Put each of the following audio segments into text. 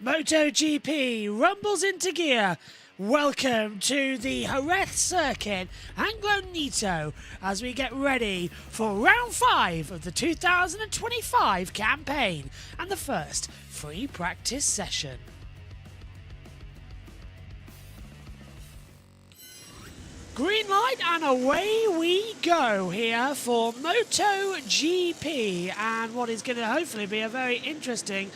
MotoGP rumbles into gear. Welcome to the Jerez circuit, Anglo-Nito, as we get ready for round 5 of the 2025 campaign and the first free practice session. Green light and away we go here for MotoGP and what is going to hopefully be a very interesting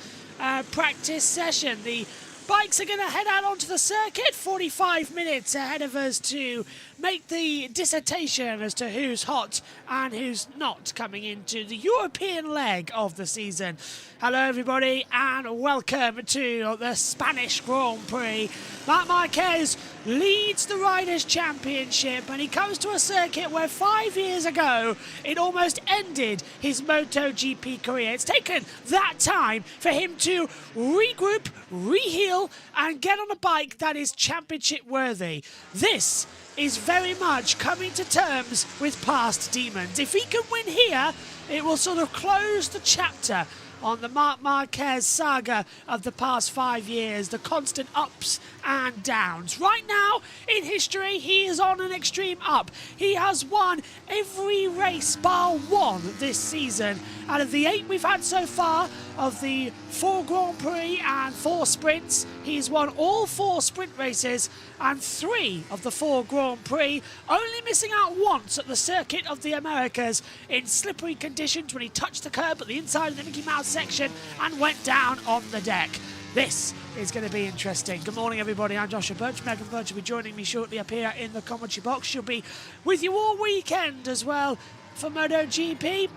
practice session. The bikes are going to head out onto the circuit 45 minutes ahead of us to make the dissertation as to who's hot and who's not coming into the European leg of the season. Hello everybody and welcome to the Spanish Grand Prix. Marc Marquez leads the Riders' Championship and he comes to a circuit where 5 years ago it almost ended his MotoGP career. It's taken that time for him to regroup, reheal and get on a bike that is championship worthy. This is very much coming to terms with past demons. If he can win here, it will sort of close the chapter on the Marc Marquez saga of the past 5 years, the constant ups and downs. Right now, in history, he is on an extreme up. He has won every race bar one this season. Out of the 8 we've had so far, of the 4 Grand Prix and 4 sprints, he's won all 4 sprint races and 3 of the 4 Grand Prix, only missing out once at the Circuit of the Americas in slippery conditions when he touched the curb at the inside of the Mickey Mouse section and went down on the deck. This is going to be interesting. Good morning, everybody. I'm Joshua Birch. Megan Birch will be joining me shortly up here in the commentary box. She'll be with you all weekend as well for MotoGP.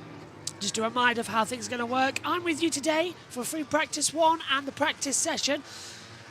Just a reminder of how things are going to work. I'm with you today for free practice 1 and the practice session.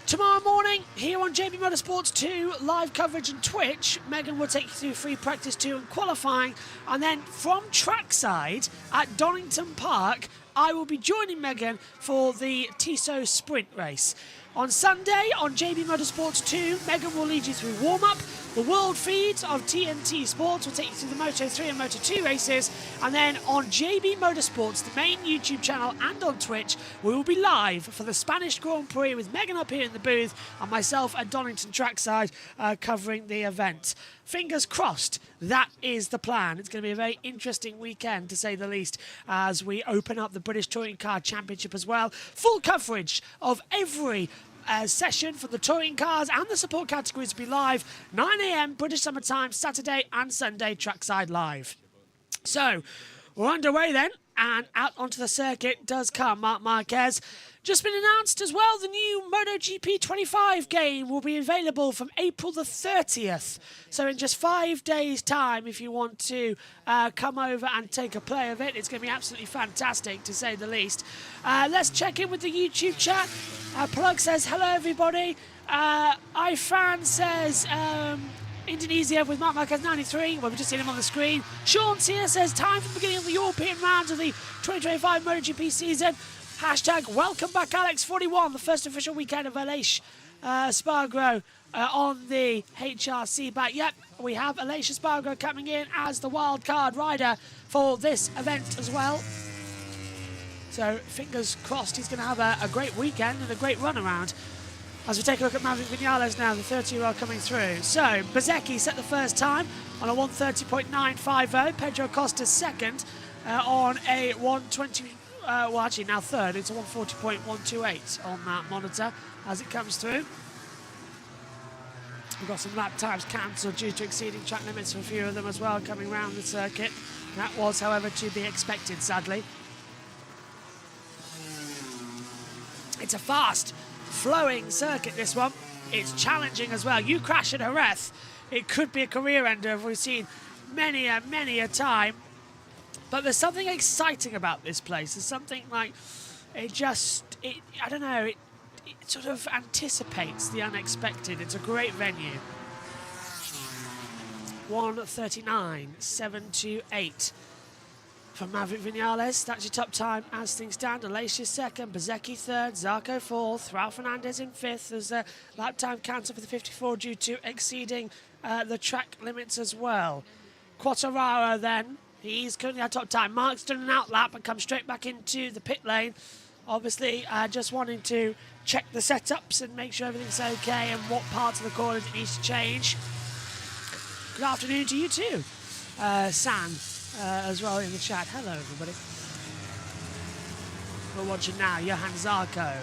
Tomorrow morning, here on JBMotorsports 2, live coverage on Twitch, Megan will take you through free practice 2 and qualifying. And then from trackside at Donington Park, I will be joining Megan for the Tissot sprint race. On Sunday, on JB Motorsports 2, Megan will lead you through warm-up. The world feeds of TNT Sports will take you through the Moto 3 and Moto 2 races. And then on JB Motorsports, the main YouTube channel, and on Twitch, we will be live for the Spanish Grand Prix with Megan up here in the booth and myself at Donington trackside covering the event. Fingers crossed, that is the plan. It's going to be a very interesting weekend, to say the least, as we open up the British Touring Car Championship as well. Full coverage of every session for the touring cars and the support categories will be live 9 AM British Summer Time, Saturday and Sunday, trackside live. So we're underway then, and out onto the circuit does come Marc Marquez. Just been announced as well, the new MotoGP 25 game will be available from April the 30th. So in just 5 days' time, if you want to come over and take a play of it, it's going to be absolutely fantastic, to say the least. Let's check in with the YouTube chat. Plug says, hello, everybody. iFan says, Indonesia with Marc Marquez 93. Well, we've just seen him on the screen. Sean's here, says, time for the beginning of the European rounds of the 2025 MotoGP season. Hashtag welcome back Alex41, the first official weekend of Aleix Spargro on the HRC back. Yep, we have Aleix Spargro coming in as the wild card rider for this event as well. So fingers crossed he's going to have a great weekend and a great run around. As we take a look at Maverick Vinales now, the 30-year-old coming through. So Bsky set the first time on a 1:30.950. Pedro Costa second on a 1:20. Well, actually now third. It's a 1:40.128 on that monitor as it comes through. We've got some lap times cancelled due to exceeding track limits for a few of them as well coming around the circuit. That was, however, to be expected, sadly. It's a fast flowing circuit, this one. It's challenging as well. You crash at Jerez, it could be a career ender, as we've seen many a time. But there's something exciting about this place. There's something like, I don't know, it sort of anticipates the unexpected. It's a great venue. 1:39.728 from Maverick Vinales. That's your top time as things stand. Aleix second, Bsky third, Zarco fourth, Raul Fernandez in fifth. There's a lap time cancel for the 54 due to exceeding the track limits as well. Quartararo then. He's currently at top time. Mark's done an outlap and come straight back into the pit lane. Obviously, just wanting to check the setups and make sure everything's okay and what parts of the corners it needs to change. Good afternoon to you too. San as well in the chat. Hello everybody. We're watching now Johan Zarco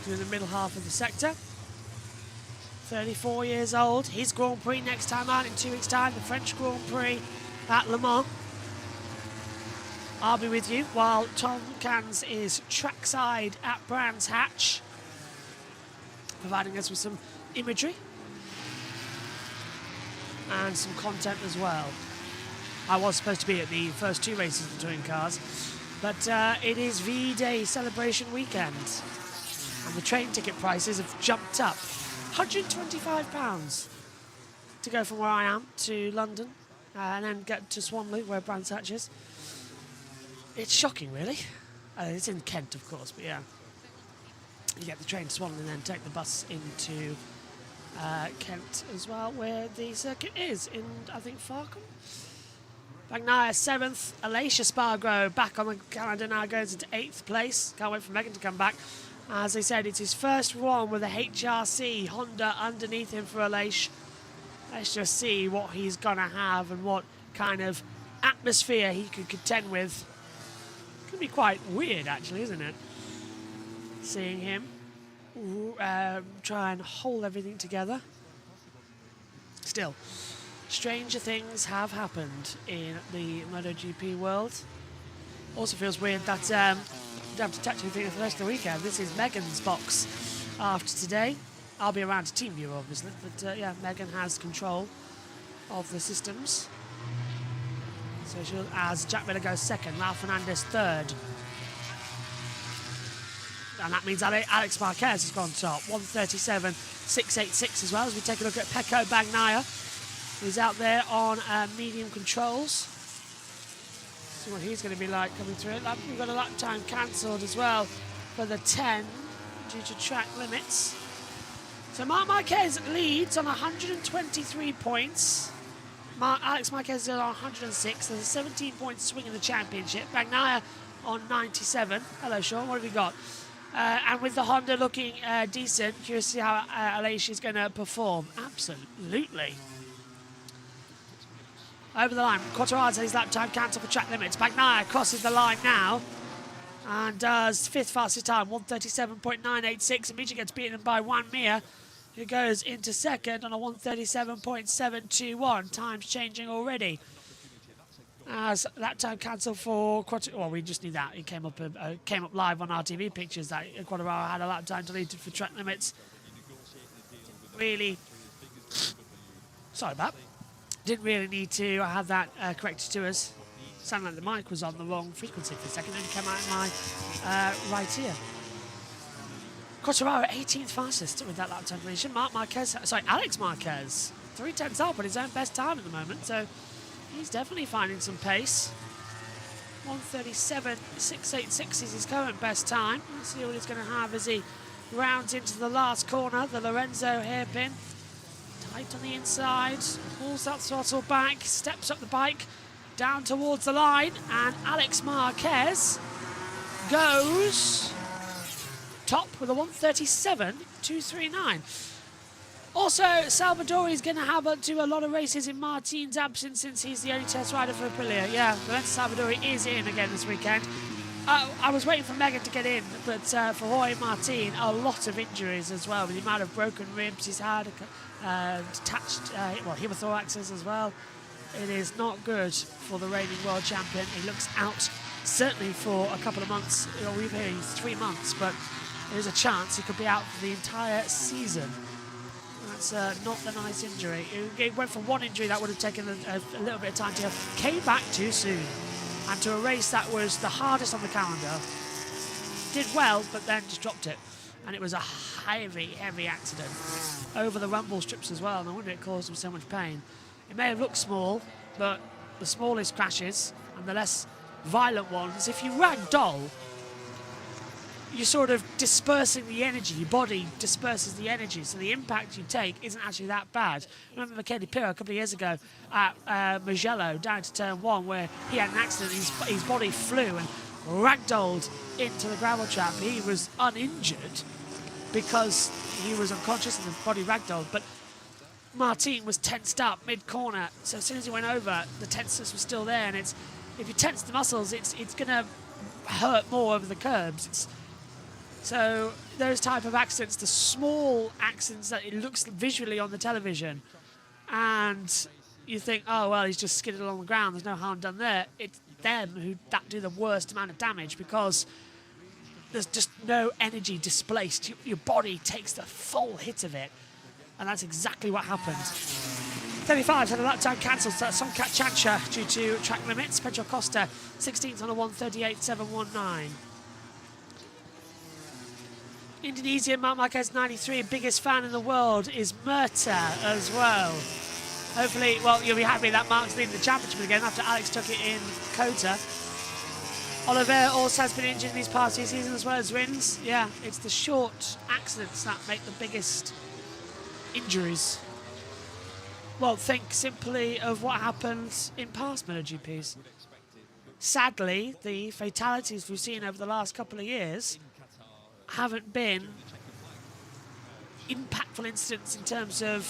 through the middle half of the sector. 34 years old. His Grand Prix next time out in 2 weeks' time, the French Grand Prix at Le Mans. I'll be with you while Tom Cans is trackside at Brands Hatch, providing us with some imagery and some content as well. I was supposed to be at the first 2 races of the touring cars, but it is V-Day celebration weekend, and the train ticket prices have jumped up. £125 to go from where I am to London and then get to Swanley, where Brands Hatch is. It's shocking, really. It's in Kent, of course, but yeah. You get the train to Swanley and then take the bus into Kent as well, where the circuit is, in, I think, Farkham. Bagnaia 7th, Aleix Espargaro back on the calendar now, goes into 8th place. Can't wait for Megan to come back. As I said, it's his first one with a HRC Honda underneath him for Aleix. Let's just see what he's going to have and what kind of atmosphere he could contend with. Could be quite weird, actually, isn't it? Seeing him try and hold everything together. Still, stranger things have happened in the MotoGP world. Also feels weird that don't have to touch anything for the rest of the weekend. This is Megan's box after today. I'll be around to team view, obviously, but yeah, Megan has control of the systems. So she'll, as Jack Miller goes second, Ralph Fernandez third. And that means Alex Marquez has gone top, 137.686 as well, as we take a look at Pecco Bagnaia, who's out there on medium controls. See what he's going to be like coming through it. We've got a lap time cancelled as well for the 10 due to track limits. So Marc Marquez leads on 123 points. Alex Marquez is on 106. There's a 17-point swing in the championship. Bagnaia on 97. Hello, Sean. What have we got? And with the Honda looking decent, curious to see how Aleix is going to perform. Absolutely. Over the line, Quartararo his lap time cancel for track limits. Bagnaia crosses the line now and does 5th fastest time, 137.986. Immediately gets beaten by Juan Mir, who goes into second on a 137.721. Time's changing already. As lap time cancel for Quartararo. Well, we just knew that. It came up live on our TV pictures that Quartararo had a lap time deleted for track limits. Really, sorry about that. Didn't really need to have that corrected to us. Sounded like the mic was on the wrong frequency for a second, and it came out in my right ear. Quartararo 18th fastest with that lap time deletion. Alex Marquez, 3/10 up on his own best time at the moment, so he's definitely finding some pace. 137.686 is his current best time. Let's see what he's going to have as he rounds into the last corner, the Lorenzo hairpin. Tight on the inside, pulls that throttle back, steps up the bike, down towards the line, and Alex Marquez goes top with a 137.239. Also, Salvadori is going to do a lot of races in Martin's absence since he's the only test rider for Aprilia. Yeah, Lorenzo Salvadori is in again this weekend. I was waiting for Megan to get in, but for Jorge Martin, a lot of injuries as well, with the amount of broken ribs he's had, detached hemothoraxes as well. It is not good for the reigning world champion. He looks out certainly for a couple of months. We've heard he's 3 months, but there's a chance he could be out for the entire season. That's not a nice injury. It went from one injury that would have taken a little bit of time to heal, came back too soon. And to a race that was the hardest on the calendar, did well, but then just dropped it. And it was a heavy accident over the rumble strips as well. No wonder it caused him so much pain. It may have looked small, but the smallest crashes and the less violent ones, if you ragdoll, you're sort of dispersing the energy. Your body disperses the energy, so the impact you take isn't actually that bad. I remember Mackenzie Pirro a couple of years ago at Mugello down to turn 1, where he had an accident. His body flew and ragdolled into the gravel trap. He was uninjured, because he was unconscious and the body ragdolled. But Martin was tensed up mid-corner, so as soon as he went over, the tenseness was still there. And if you tense the muscles, it's going to hurt more over the curbs. So those type of accidents, the small accidents that it looks visually on the television, and you think, oh, well, he's just skidded along the ground, there's no harm done there. It's them who do the worst amount of damage because there's just no energy displaced. Your body takes the full hit of it, and that's exactly what happened. 35 had a lap time cancelled, so Songkat Chancha due to track limits. Pedro Costa, 16th on a 1:38.719. Indonesian Marc Marquez 93, biggest fan in the world, is Murta as well. Hopefully, well, you'll be happy that Mark's leading the championship again after Alex took it in Kota. Oliveira also has been injured in these past few seasons as well as Rins. Yeah, it's the short accidents that make the biggest injuries. Well, think simply of what happened in past MotoGPs. Sadly, the fatalities we've seen over the last couple of years haven't been impactful incidents in terms of,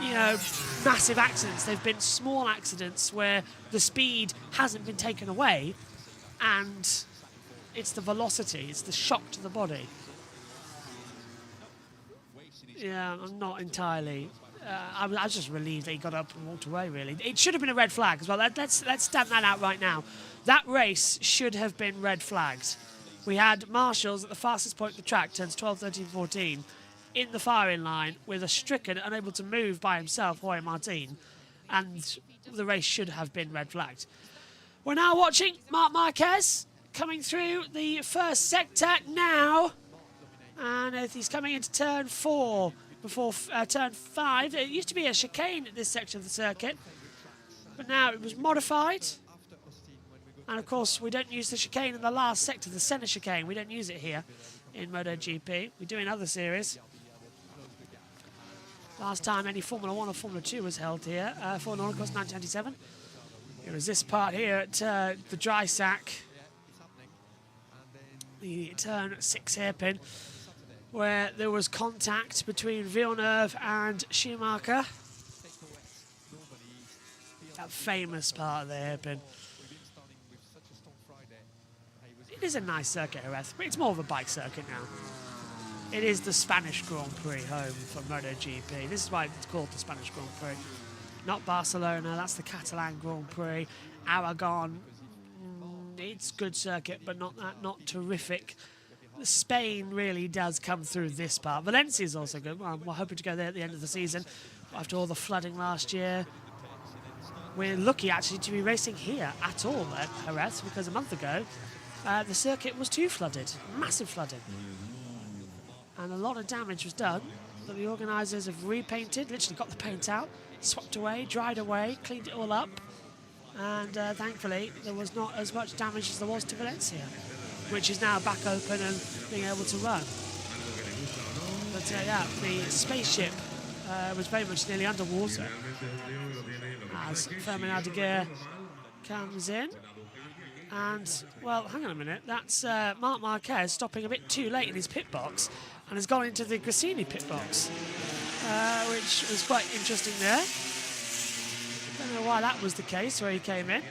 you know, massive accidents. They've been small accidents where the speed hasn't been taken away and it's the velocity, it's the shock to the body. Yeah, I'm not entirely... I was just relieved that he got up and walked away, really. It should have been a red flag as well. Let's stamp that out right now. That race should have been red flagged. We had Marshall's at the fastest point of the track, turns 12, 13, 14, in the firing line with a stricken, unable to move by himself, Jorge Martin, and the race should have been red flagged. We're now watching Marc Marquez coming through the first sector now, and he's coming into turn 4 before turn 5. It used to be a chicane at this section of the circuit, but now it was modified. And of course, we don't use the chicane in the last sector, the centre chicane. We don't use it here in MotoGP. We do in other series. Last time any Formula 1 or Formula 2 was held here, Formula 1, of course, 1997. It was this part here at the dry sack, the turn 6 hairpin, where there was contact between Villeneuve and Schumacher. That famous part of the hairpin. It is a nice circuit, Jerez, but it's more of a bike circuit now. It is the Spanish Grand Prix home for MotoGP. This is why it's called the Spanish Grand Prix. Not Barcelona, that's the Catalan Grand Prix. Aragon, it's good circuit, but not terrific. Spain really does come through this part. Valencia is also good. Well, we're hoping to go there at the end of the season. After all the flooding last year, we're lucky actually to be racing here at all at Jerez, because a month ago, the circuit was too flooded, massive flooding. And a lot of damage was done, but the organisers have repainted, literally got the paint out, swept away, dried away, cleaned it all up. And thankfully, there was not as much damage as there was to Valencia, which is now back open and being able to run. But yeah, the spaceship was very much nearly underwater as Fermin Aldeguer comes in. And, well, hang on a minute, that's Marc Marquez stopping a bit too late in his pit box and has gone into the Grassini pit box, which was quite interesting there. Don't know why that was the case where he came in,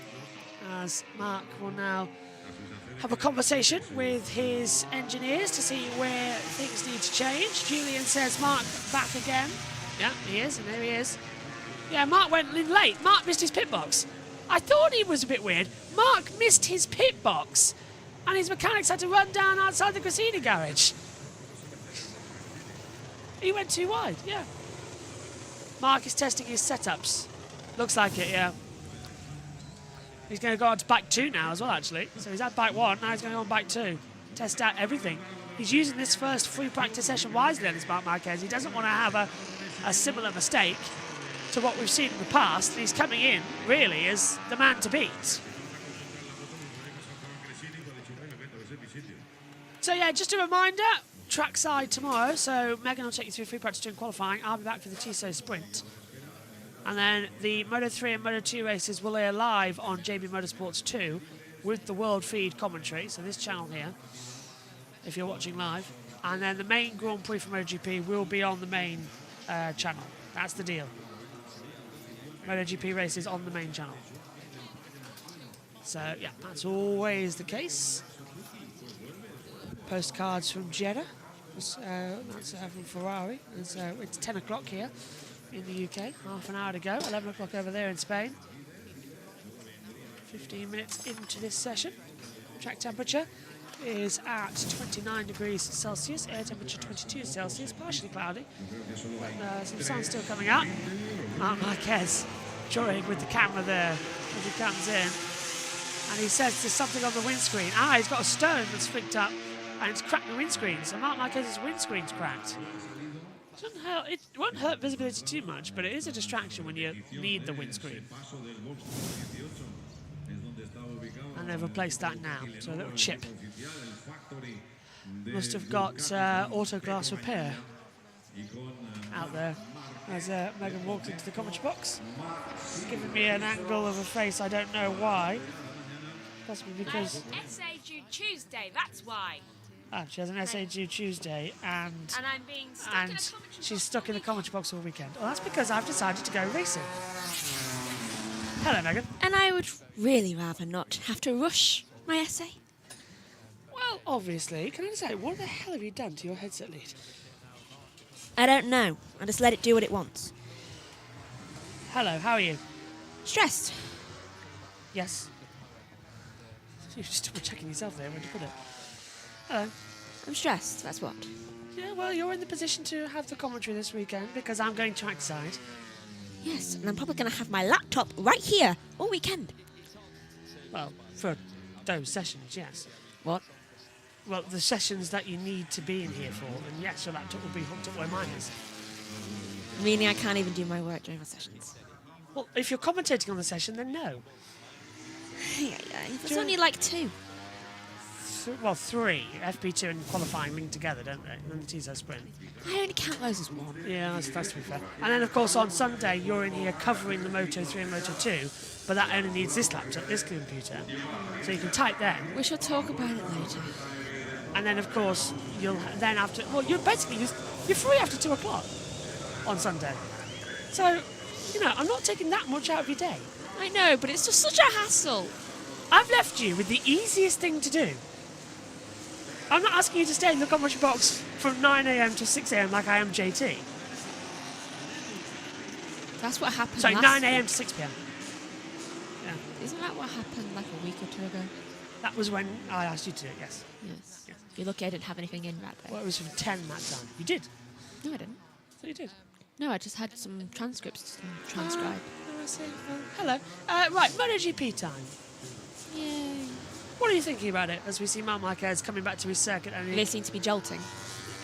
as Marc will now have a conversation with his engineers to see where things need to change. Julian says, Marc back again. Yeah, he is, and there he is. Yeah, Marc went in late. Marc missed his pit box. I thought he was a bit weird. Marc missed his pit box, and his mechanics had to run down outside the Grassini garage. He went too wide, yeah. Marc is testing his setups. Looks like it, yeah. He's going to go on to bike 2 now as well, actually. So he's at bike 1, now he's going to go on bike 2. Test out everything. He's using this first free practice session wisely on his Marc Marquez. He doesn't want to have a similar mistake to what we've seen in the past. He's coming in, really, as the man to beat. So, yeah, just a reminder, trackside tomorrow. So Megan will take you through free practice during qualifying. I'll be back for the Tissot Sprint. And then the Moto3 and Moto2 races will air live on JBMotorsports 2 with the world feed commentary. So this channel here, if you're watching live. And then the main Grand Prix for MotoGP will be on the main channel. That's the deal. MotoGP races on the main channel. So, yeah, that's always the case. Postcards from Jeddah. That's from Ferrari. And so it's 10 o'clock here in the UK. Half an hour to go. 11 o'clock over there in Spain. 15 minutes into this session. Track temperature is at 29 degrees Celsius. Air temperature 22 Celsius. Partially cloudy. But, some sun still coming out. Marc Marquez drawing with the camera there as he comes in. And he says there's something on the windscreen. He's got a stone that's flicked up and it's cracked the windscreen. So Marc Marquez's windscreen's cracked. It won't hurt visibility too much, but it is a distraction when you need the windscreen. And they've replaced that now. So a little chip. Must have got auto glass repair out there. As Megan walks into the commentary box, giving me an angle of a face I don't know why. Possibly because SA due Tuesday, that's why. She has an SA due Tuesday, and I'm being stuck in a commentary she's stuck in the commentary box all weekend. Well, that's because I've decided to go racing. Hello, Megan. And I would really rather not have to rush my essay. Well, obviously. Can I just say, what the hell have you done to your headset lead? I don't know. I just let it do what it wants. Hello, how are you? Stressed. Yes. You're just double checking yourself there when you put it. Hello. I'm stressed, that's what. Yeah, well, you're in the position to have the commentary this weekend because I'm going trackside. Yes, and I'm probably going to have my laptop right here all weekend. Well, for those sessions, yes. What? Well, the sessions that you need to be in here for, and yes, your laptop will be hooked up where mine is. Meaning I can't even do my work during my sessions. Well, if you're commentating on the session, then no. Yeah, there's only like 2. Well, 3. FP2 and qualifying linked together, don't they? And the TSO sprint. I only count those as 1. Yeah, that's to be fair. And then, of course, on Sunday, you're in here covering the Moto 3 and Moto 2, but that only needs this laptop, this computer. So you can type then. We shall talk about it later. And then, of course, you'll then after... Well, you're free after 2 o'clock on Sunday. So, I'm not taking that much out of your day. I know, but it's just such a hassle. I've left you with the easiest thing to do. I'm not asking you to stay in the commentary box from 9 a.m. to 6 a.m. like I am JT. That's what happened Sorry, last 9 a.m. week. to 6 p.m. Yeah. Isn't that what happened like a week or 2 ago? That was when I asked you to do it, yes. Yes. You're lucky I didn't have anything in that day. Well, it was from 10 that time. You did? No, I didn't. So you did? No, I just had some transcripts to transcribe. I see. Hello. Right, MotoGP time. Yay. What are you thinking about it as we see Marc Marquez coming back to his circuit? And They seem to be jolting.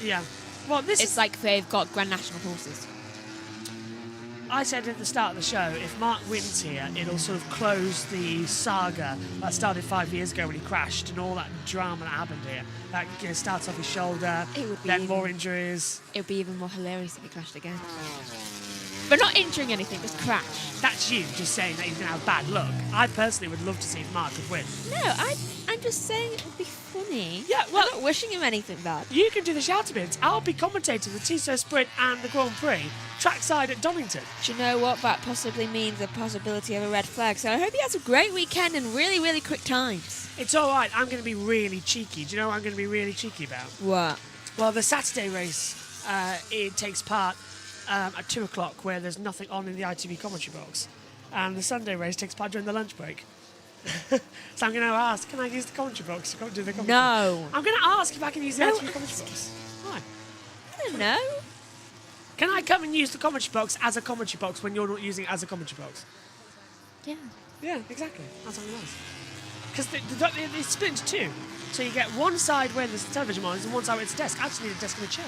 Yeah. Well, It's like they've got Grand National horses. I said at the start of the show, if Mark wins here, it'll sort of close the saga that started 5 years ago when he crashed and all that drama that happened here. That starts off his shoulder, It would be then even- more injuries. It would be even more hilarious if he crashed again. But not injuring anything, just crash. That's you just saying that he's going to have bad luck. I personally would love to see if Mark could win. No, I'm just saying it would be funny. Yeah, well- I'm not wishing him anything bad. You can do the shouty bits. I'll be commentating the TSO Sprint and the Grand Prix trackside at Donington. Do you know what? That possibly means the possibility of a red flag. So I hope he has a great weekend and really, really quick times. It's all right. I'm going to be really cheeky. Do you know what I'm going to be really cheeky about? What? Well, the Saturday race, it takes part at 2 o'clock where there's nothing on in the ITV commentary box. And the Sunday race takes part during the lunch break. So I'm going to ask, can I use the commentary box to do the commentary? No. I'm going to ask if I can use the No, ITV commentary box. Why? I don't know. Can I come and use the commentary box as a commentary box when you're not using it as a commentary box? Yeah. Yeah, exactly. That's what I'm going to ask. Because it's split into 2. So you get one side where there's the television monitors and one side where it's a desk. I just need a desk and a chair.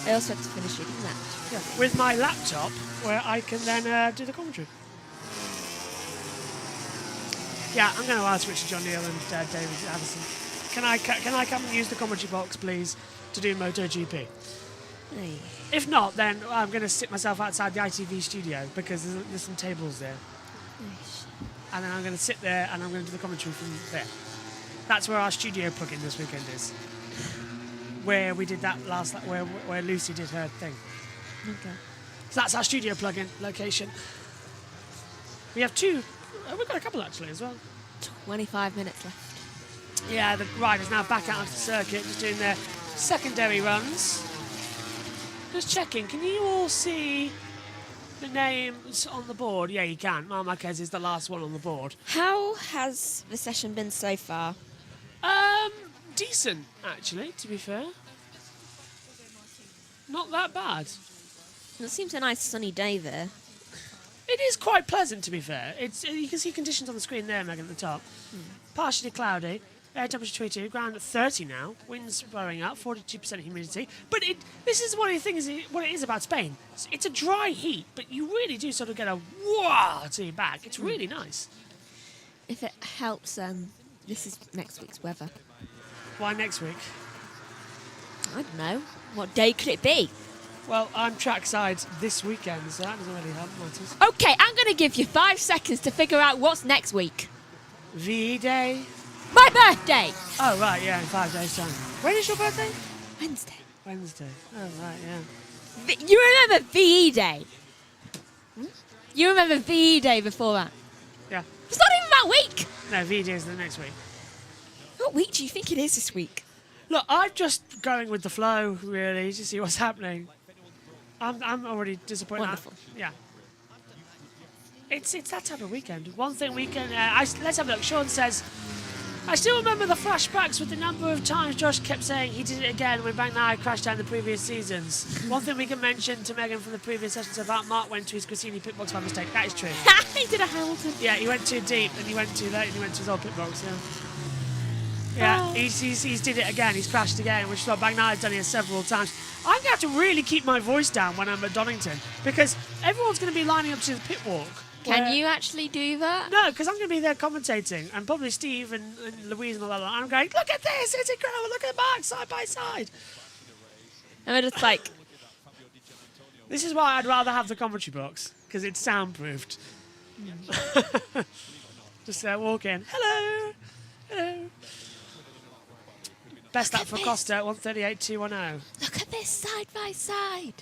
I also have to finish reading that. Yeah, with my laptop, where I can then do the commentary. Yeah, I'm going to ask Richard John Neal and David Addison. Can I come and use the commentary box, please, to do MotoGP? Hey. If not, then I'm going to sit myself outside the ITV studio because there's some tables there. And then I'm going to sit there and I'm going to do the commentary from there. That's where our studio plug-in this weekend is. where we did that last, where Lucy did her thing. Okay. So that's our studio plug-in location. We have two. We've got a couple actually as well. 25 minutes left. Yeah, the riders now back out onto the circuit, just doing their secondary runs. Just checking, can you all see the names on the board? Yeah, you can. Marc Marquez is the last one on the board. How has the session been so far? Decent, actually, to be fair. Not that bad. It seems a nice sunny day there. It is quite pleasant, to be fair. It's you can see conditions on the screen there, Megan, at the top. Partially cloudy. Air temperature 22, ground at 30 now. Winds blowing up, 42% humidity. But this is one of the things. What it is about Spain. It's a dry heat, but you really do sort of get a wah to your back. It's really nice. If it helps, this is next week's weather. Why next week? I don't know. What day could it be? Well, I'm trackside this weekend, so that doesn't really help matters. Okay, I'm going to give you 5 seconds to figure out what's next week. VE Day. My birthday! Oh, right, yeah, in 5 days' time. When is your birthday? Wednesday. Wednesday. Oh, right, yeah. You remember VE Day? You remember VE Day before that? Yeah. It's not even that week! No, VE Day is the next week. What week do you think it is this week? Look, I'm just going with the flow, really, to see what's happening. I'm already disappointed. Wonderful. Yeah. It's that type of weekend. One thing we can... let's have a look. Sean says, I still remember the flashbacks with the number of times Josh kept saying he did it again when Bagnaia crashed down the previous seasons. One thing we can mention to Megan from the previous sessions about Mark went to his Grassini pitbox by mistake. That is true. He did a Hamilton. Yeah, he went too deep and he went too late and he went to his old pitbox, yeah. Yeah, he's did it again. He's crashed again, which is what Bagnaia's done here several times. I'm going to have to really keep my voice down when I'm at Donington because everyone's going to be lining up to the pit walk. Can you actually do that? No, because I'm going to be there commentating, and probably Steve and Louise and all that. I'm going, look at this, it's incredible, look at Mark side by side. And we're just like... This is why I'd rather have the commentary box, because it's soundproofed. Just walk in, hello, hello. Best lap for Costa, 138.210. Look at this side by side.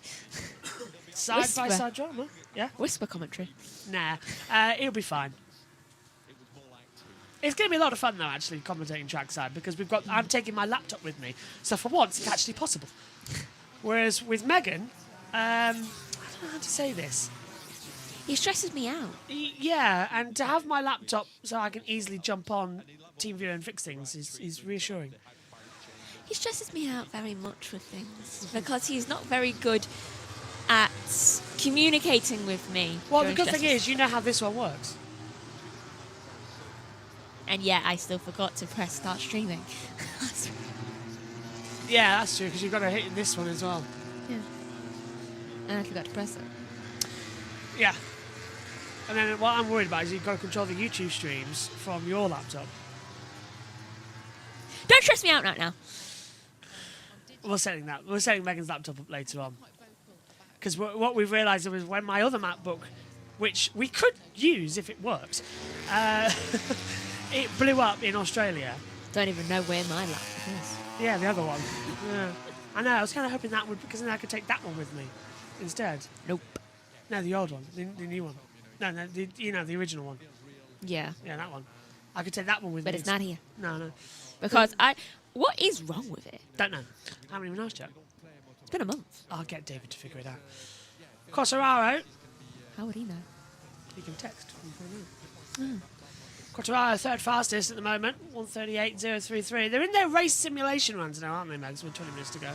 Side by side drama, yeah? Whisper commentary. Nah, it'll be fine. It's going to be a lot of fun though, actually, commentating trackside because I'm taking my laptop with me, so for once it's actually possible. Whereas with Megan, I don't know how to say this. He stresses me out. Yeah, and to have my laptop so I can easily jump on TeamViewer and fix things is reassuring. He stresses me out very much with things because he's not very good at communicating with me. Well, the good thing is, you know how this one works. And yet, I still forgot to press start streaming. Yeah, that's true, because you've got to hit this one as well. Yeah. And I forgot to press it. Yeah. And then what I'm worried about is you've got to control the YouTube streams from your laptop. Don't stress me out right now. We're setting Megan's laptop up later on. Because what we've realised was when my other MacBook, which we could use if it works, it blew up in Australia. Don't even know where my laptop is. Yeah, the other one. Yeah. I know, I was kind of hoping that would, because then I could take that one with me instead. Nope. No, the old one, the new one. No, the original one. Yeah. Yeah, that one. I could take that one with me. But it's not here. No. Because what is wrong with it? Don't know. I haven't even asked yet. It's been a month. I'll get David to figure it out. Quartararo. How would he know? He can text. Quartararo, third fastest at the moment. 138.033. They're in their race simulation runs now, aren't they, Mags? We're 20 minutes to go.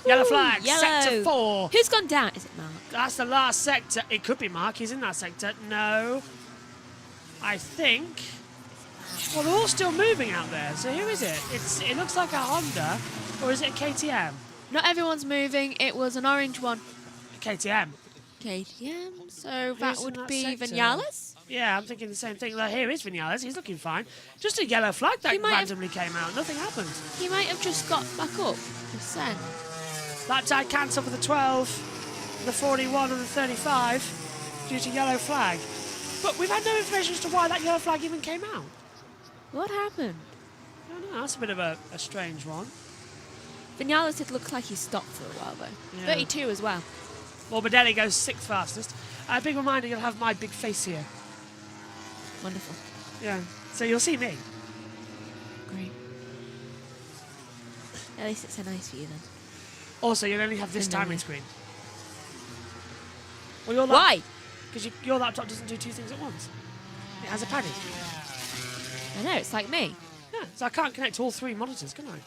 Yellow flag. Yellow. Sector 4. Who's gone down? Is it Mark? That's the last sector. It could be Mark. He's in that sector. No. I think... Well, they're all still moving out there. So who is it? It looks like a Honda. Or is it a KTM? Not everyone's moving. It was an orange one. KTM. KTM. So that Who's in would that be sector? Vinales? Yeah, I'm thinking the same thing. Like, here is Vinales. He's looking fine. Just a yellow flag that randomly came out. Nothing happened. He might have just got back up. Just saying. That tag cancelled for the 12, the 41 and the 35 due to yellow flag. But we've had no information as to why that yellow flag even came out. What happened? I don't know. That's a bit of a strange one. Vinales did look like he stopped for a while, though. Yeah. 32 as well. Morbidelli goes 6th fastest. A big reminder, you'll have my big face here. Wonderful. Yeah, so you'll see me. Great. At least it's a nice view then. Also, you'll only have this And timing then- screen. Well, your Why? Because your laptop doesn't do two things at once. It has a paddy. I know, it's like me. Yeah, so I can't connect to all 3 monitors, can I?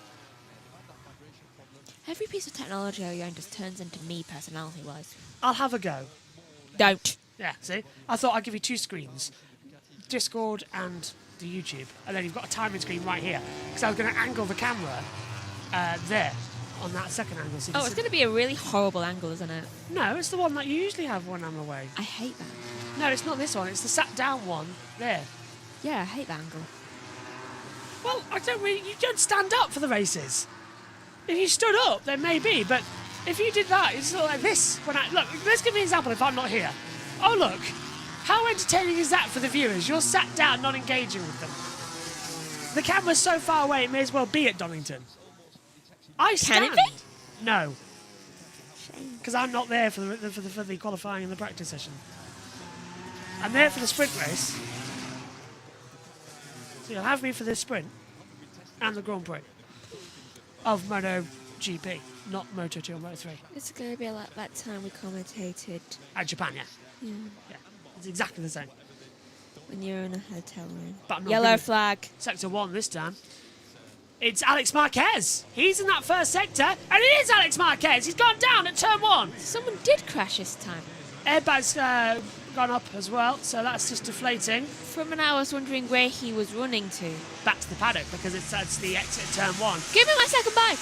Every piece of technology I own just turns into me personality-wise. I'll have a go. Don't. Yeah, see? I thought I'd give you 2 screens. Discord and the YouTube. And then you've got a timing screen right here. Because I was going to angle the camera there on that second angle. So you Oh, can it's see- going to be a really horrible angle, isn't it? No, it's the one that you usually have when I'm away. I hate that. No, it's not this one. It's the sat down one there. Yeah, I hate that angle. Well, you don't stand up for the races. If you stood up, then maybe, but if you did that, it's sort of like this. Look, let's give me an example if I'm not here. Oh, look. How entertaining is that for the viewers? You're sat down, not engaging with them. The camera's so far away, it may as well be at Donington. I stand. Can it be? No. Because I'm not there for the qualifying and the practice session. I'm there for the sprint race. So you'll have me for the sprint and the Grand Prix of MotoGP, not Moto2 or Moto3. It's going to be like that time we commentated At Japan, yeah. Yeah, it's exactly the same. when you were in a hotel room. But I'm not Yellow gonna- flag. Sector 1 this time. It's Alex Marquez. He's in that first sector, and it is Alex Marquez. He's gone down at turn 1. Someone did crash this time. Airbag's gone up as well, so that's just deflating. For a minute, I was wondering where he was running to. Back to the paddock because that's the exit at turn 1. Give me my second bike.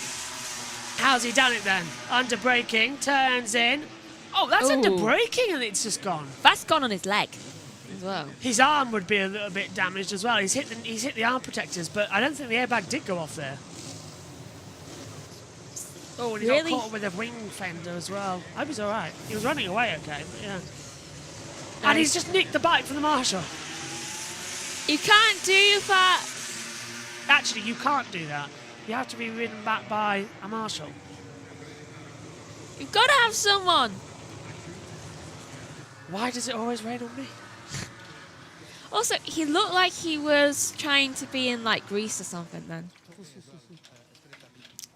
How's he done it then? Under braking, turns in. Oh, that's Ooh. under braking and it's just gone. That's gone on his leg as well. His arm would be a little bit damaged as well. He's hit the arm protectors, but I don't think the airbag did go off there. Oh, and he Really? got caught with a wing fender as well. I hope he's all right. He was running away, okay, but yeah. And he's just nicked the bike from the marshal. You can't do that. Actually, you can't do that. You have to be ridden back by a marshal. You've got to have someone. Why does it always rain on me? Also, he looked like he was trying to be in like Greece or something then.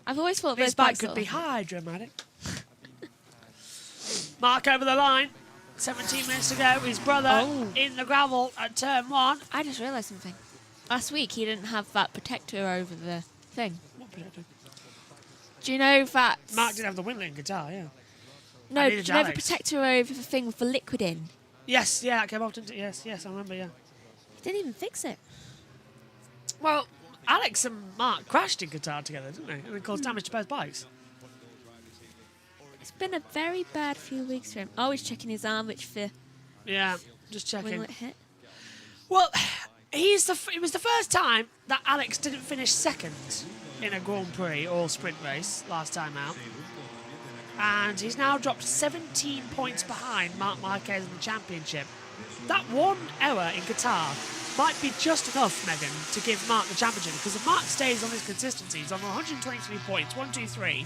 I've always thought This those bike bikes could look be like- high dramatic. Mark over the line. 17 minutes to go. His brother in the gravel at turn 1. I just realised something. Last week he didn't have that protector over the thing. What protector? Do you know that? Mark did have the Windling guitar, yeah. No, I do needed you know the Alex. protector over the thing with the liquid in? Yes, yeah, it came off, didn't it? Yes, I remember, yeah. He didn't even fix it. Well, Alex and Mark crashed in guitar together, didn't they? And it caused damage to both bikes. It's been a very bad few weeks for him. Oh, he's checking his arm, which the Yeah, just checking. winglet hit. Well, it was the first time that Alex didn't finish second in a Grand Prix or sprint race last time out. And he's now dropped 17 points behind Marc Marquez in the championship. That one error in Qatar might be just enough, Megan, to give Mark the championship, because if Mark stays on his consistency, he's on 123 points, 1, 2, 3.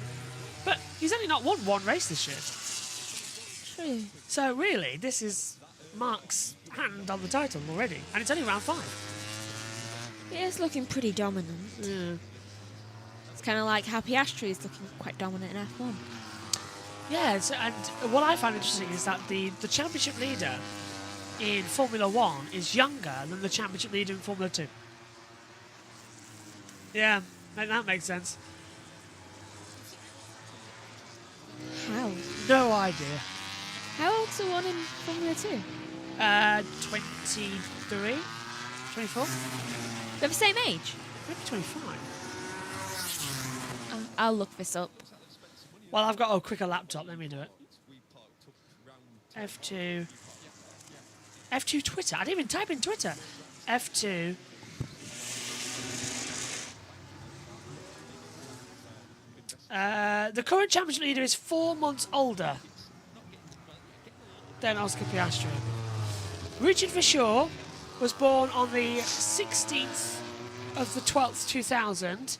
But he's only not won one race this year. True. So really, this is Mark's hand on the title already, and it's only round 5. He is looking pretty dominant. Yeah. It's kind of like how Piastri is looking quite dominant in F1. Yes, and what I find interesting is that the championship leader in Formula 1 is younger than the championship leader in Formula 2. Yeah, that makes sense. How? No idea. How old's the one in Formula 2? 23? 24? They're the same age. Maybe 25. I'll look this up. Well, I've got a quicker laptop. Let me do it. F2 Twitter. I didn't even type in Twitter. F2. The current championship leader is 4 months older than Oscar Piastri. Richard Verschoor was born on the 16th of the 12th, 2000,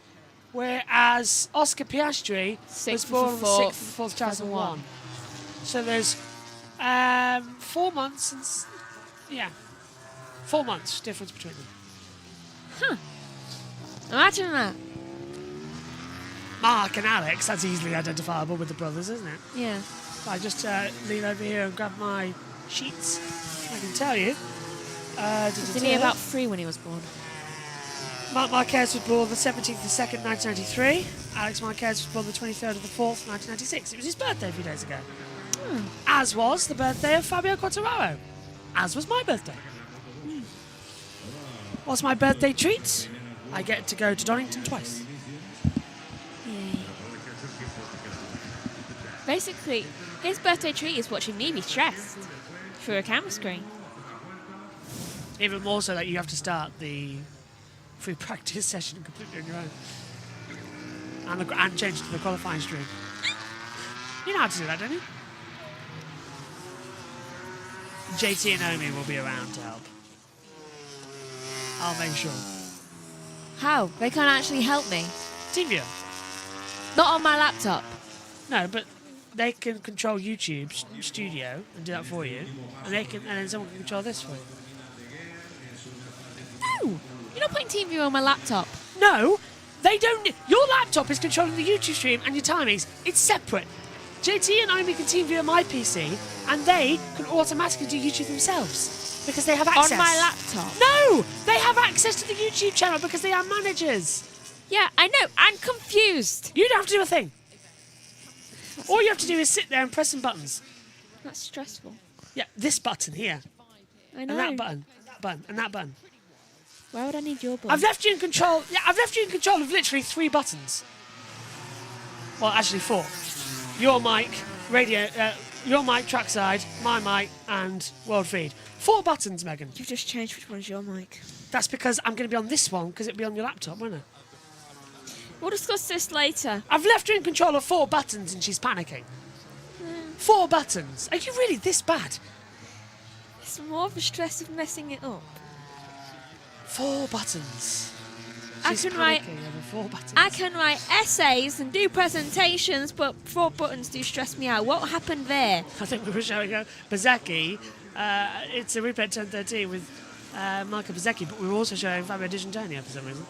whereas Oscar Piastri was born on the 6th of 4th, 2001. So there's 4 months and 4 months difference between them. Huh. Imagine that. Mark and Alex, that's easily identifiable with the brothers, isn't it? Yeah. I just lean over here and grab my sheets. I can tell you. Wasn't he about 3 when he was born? Mark Marquez was born the 17th of the 2nd, 1993. Alex Marquez was born the 23rd of the 4th, 1996. It was his birthday a few days ago. As was the birthday of Fabio Quartararo. As was my birthday. What's my birthday treat? I get to go to Donington twice. Yay. Basically, his birthday treat is watching me be stressed through a camera screen. Even more so that you have to start the free practice session completely on your own. And change to the qualifying stream. You know how to do that, don't you? JT and Omi will be around to help. I'll make sure. How? They can't actually help me. TeamViewer. Not on my laptop. No, but they can control YouTube Studio and do that for you, and then someone can control this for you. No! You're not putting TeamViewer on my laptop. No, they don't. Your laptop is controlling the YouTube stream and your timings. It's separate. JT and Omi can TeamViewer my PC, and they can automatically do YouTube themselves because they have access. On my laptop? No, they have access to the YouTube channel because they are managers. Yeah, I know. I'm confused. You don't have to do a thing. All you have to do is sit there and press some buttons. That's stressful. Yeah, this button here. I know. And that button. And that button. Why would I need your button? I've left you in control. Yeah, I've left you in control of literally 3 buttons. Well, actually 4. Your mic, radio, your mic, trackside, my mic, and world feed. 4 buttons, Megan. You've just changed which one's your mic. That's because I'm going to be on this one because it'll be on your laptop, won't it? We'll discuss this later. I've left her in control of 4 buttons and she's panicking. 4 buttons. Are you really this bad? It's more of a stress of messing it up. 4 buttons. She's I can write. over 4 buttons. I can write essays and do presentations, but 4 buttons do stress me out. What happened there? I think we were showing Bezecchi. It's a replay at 10:13 with Marco Bezecchi, but we were also showing Fabio Di Giannantonio for some reason.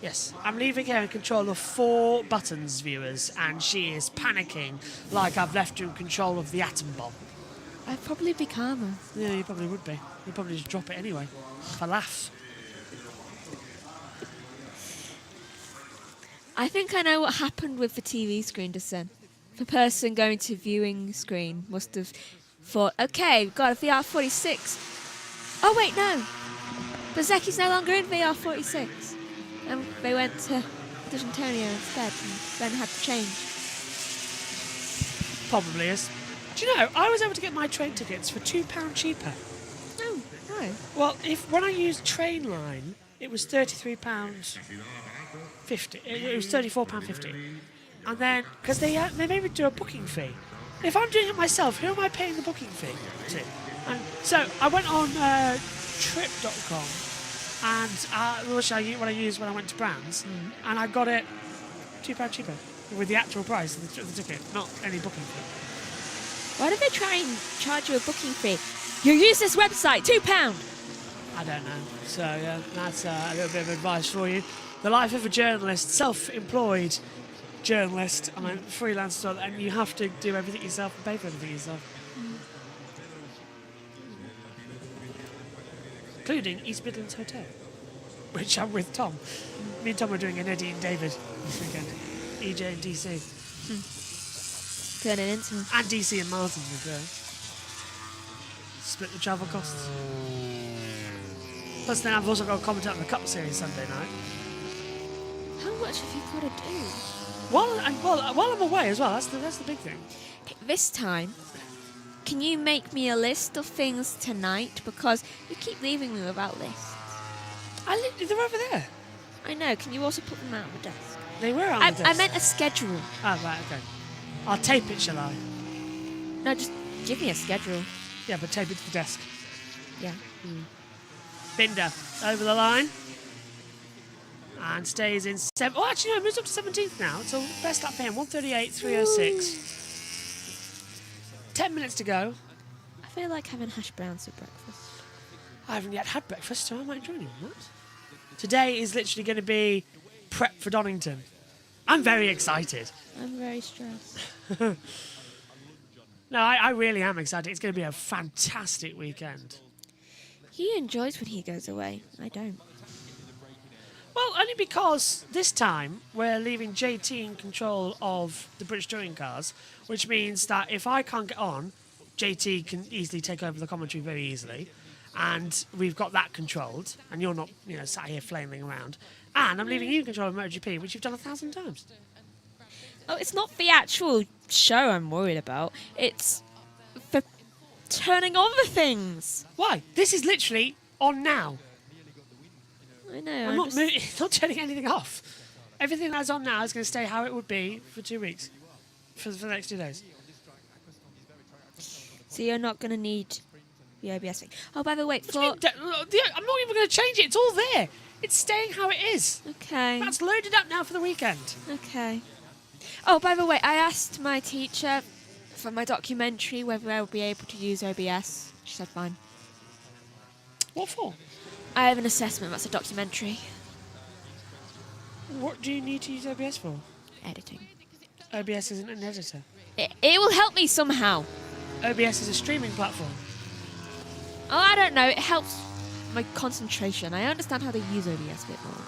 Yes, I'm leaving her in control of 4 buttons, viewers, and she is panicking like I've left her in control of the atom bomb. I'd probably be calmer. Yeah, you probably would be. You'd probably just drop it anyway. For laughs. I think I know what happened with the TV screen just then. The person going to viewing screen must have thought, okay, we've got a VR46. Oh, wait, no. Bezecchi's no longer in VR46. And they went to Di Giannantonio instead and then had to change. Probably is. Do you know, I was able to get my train tickets for £2 cheaper. Oh, no. Well, when I used Trainline, it was £33.50. It was £34.50. And then, because they made me do a booking fee. If I'm doing it myself, who am I paying the booking fee to? And so I went on trip.com, and which what I used when I went to Brands, and I got it £2 cheaper with the actual price of the ticket, not any booking fee. Why did they try and charge you a booking fee? You use this website, £2. I don't know. So yeah, that's a little bit of advice for you. The life of a journalist, self-employed journalist, I mean freelance, and you have to do everything yourself and pay for everything yourself. Including East Midlands Hotel, which I'm with Tom. Me and Tom are doing an Eddie and David this weekend. EJ and DC. Turning into And DC and Martin as well. Split the travel costs. Plus then I've also got a comment on the Cup Series Sunday night. How much have you got to do? While I'm away as well, that's the big thing. This time, can you make me a list of things tonight? Because you keep leaving me without lists. They're over there. I know. Can you also put them out on the desk? They were on the desk. I meant a schedule. Oh, right, okay. I'll tape it, shall I? No, just give me a schedule. Yeah, but tape it to the desk. Yeah. Binder, over the line. And stays in 7th. Oh, actually, no, it moves up to 17th now. So best lap for him, 1:38.306. 10 minutes to go. I feel like having hash browns for breakfast. I haven't yet had breakfast, so I might join you on that. Today is literally going to be prep for Donington. I'm very excited. I'm very stressed. No, I really am excited. It's going to be a fantastic weekend. He enjoys when he goes away. I don't. Well, only because this time we're leaving JT in control of the British Touring cars, which means that if I can't get on, JT can easily take over the commentary very easily. And we've got that controlled, and you're not, sat here flailing around. And I'm leaving you in control of MotoGP, which you've done 1,000 times. Oh, it's not the actual show I'm worried about. It's for turning on the things. Why? This is literally on now. I know. I'm not turning anything off. Everything that's on now is going to stay how it would be for 2 weeks, for the next 2 days. So you're not going to need the OBS thing. Oh, by the way, I'm not even going to change it. It's all there. It's staying how it is. Okay. That's loaded up now for the weekend. Okay. Oh, by the way, I asked my teacher for my documentary whether I would be able to use OBS. She said fine. What for? I have an assessment. That's a documentary. What do you need to use OBS for? Editing. OBS isn't an editor. It will help me somehow. OBS is a streaming platform. Oh, I don't know. It helps my concentration. I understand how to use OBS a bit more.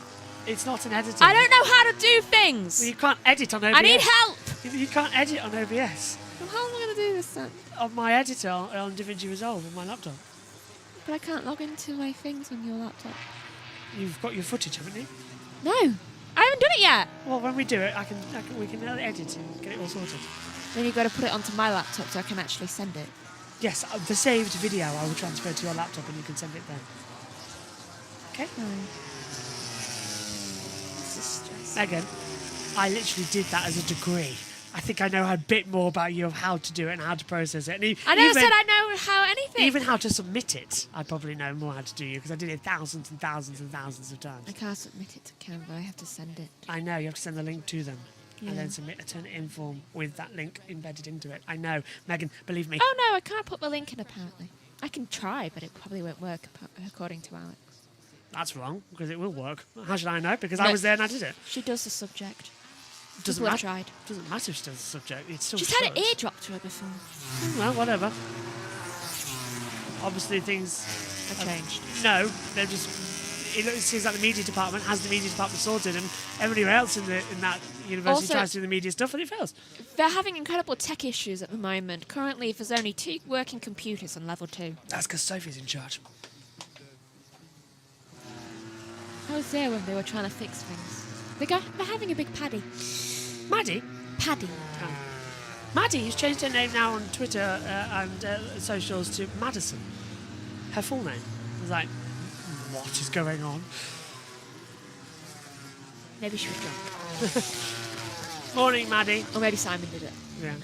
It's not an editor. I don't know how to do things. Well, you can't edit on OBS. I need help. You can't edit on OBS. Well, how am I going to do this then? On my editor on DaVinci Resolve on my laptop. But I can't log into my things on your laptop. You've got your footage, haven't you? No, I haven't done it yet. Well, when we do it, we can edit and get it all sorted. Then you've got to put it onto my laptop so I can actually send it. Yes, the saved video I will transfer to your laptop and you can send it there. Okay? This is stressful. Megan, I literally did that as a degree. I think I know a bit more about you of how to do it and how to process it. And I never said I know how anything. Even how to submit it, I probably know more how to do you because I did it thousands and thousands and thousands of times. I can't submit it to Canva. I have to send it. I know, you have to send the link to them. Yeah. And then submit a turn it in form with that link embedded into it. I know. Megan, believe me. Oh no, I can't put the link in apparently. I can try, but it probably won't work according to Alex. That's wrong, because it will work. How should I know? Because I was there and I did it. She does the subject. Doesn't matter. matter. Tried. Doesn't matter if she does the subject. It's still She's had an shows. ear dropped to her before. Well, whatever. Obviously things Have changed. No, they're just. It seems like the media department has the media department sorted, and everybody else in that university Also, tries to do the media stuff, and it fails. They're having incredible tech issues at the moment. Currently, there's only 2 working computers on level 2. That's because Sophie's in charge. I was there when they were trying to fix things. They're having a big paddy. Maddie? Paddy. Maddie has changed her name now on Twitter and socials to Madison. Her full name. I was like, what is going on? Maybe she was drunk. Morning, Maddie. Or maybe Simon did it. Yeah.